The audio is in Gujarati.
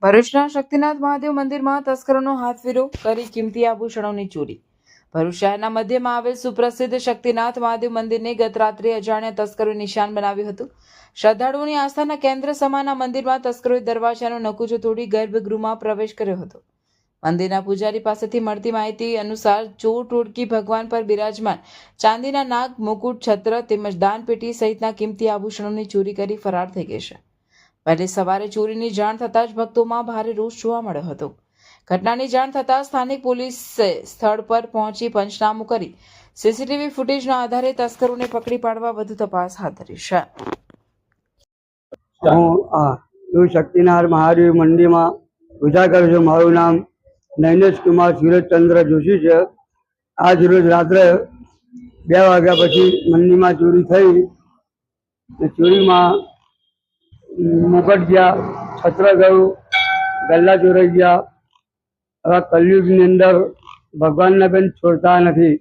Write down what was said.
ભરૂચના શક્તિનાથ મહાદેવ મંદિરમાં તસ્કરોનો હાથફેરો કરી કિંમતી આભૂષણોની ચોરી। ભરૂચ શહેરના મધ્યમાં આવેલ સુપ્રસિદ્ધ શક્તિનાથ મહાદેવ મંદિરને ગત રાત્રે અજાણ્યા તસ્કરોએ નિશાન બનાવ્યું હતું। શ્રદ્ધાળુઓની આસ્થાના કેન્દ્ર સમાન આ મંદિરમાં તસ્કરોએ દરવાજાનો નકુચો તોડી ગર્ભગૃહમાં પ્રવેશ કર્યો હતો। મંદિરના પૂજારી પાસેથી મળતી માહિતી અનુસાર ચોર ટોળકી ભગવાન પર બિરાજમાન ચાંદીના નાગ, મુકુટ, છત્ર તેમજ દાનપેટી સહિતના કિંમતી આભૂષણોની ચોરી કરી ફરાર થઈ ગઈ છે। વહેલી સવારે ચોરીની જાણ થતાં જ ભક્તોમાં ભારે રોષ જોવા મળ્યો હતો। ઘટનાની જાણ થતાં સ્થાનિક પોલીસે સ્થળ પર પહોંચી પંચનામું કરી સીસીટીવી ફૂટેજના આધારે તસ્કરોને પકડી પાડવા વધુ તપાસ હાથ ધરી છે। હું શક્તિનાથ મહાદેવ મંદિરમાં પૂજા કરું છું। મારું નામ નૈનેશ કુમાર સુરેશચંદ્ર જોશી છે। આજ રોજ રાત્રે 2 વાગ્યા પછી મંદિરમાં ચોરી થઈ। ચોરીમાં મુકટ ગયા, છત્ર ગયું, ગલ્લા ચોરાઈ ગયા। હવે કલયુગની અંદર ભગવાનને પણ છોડતા નથી।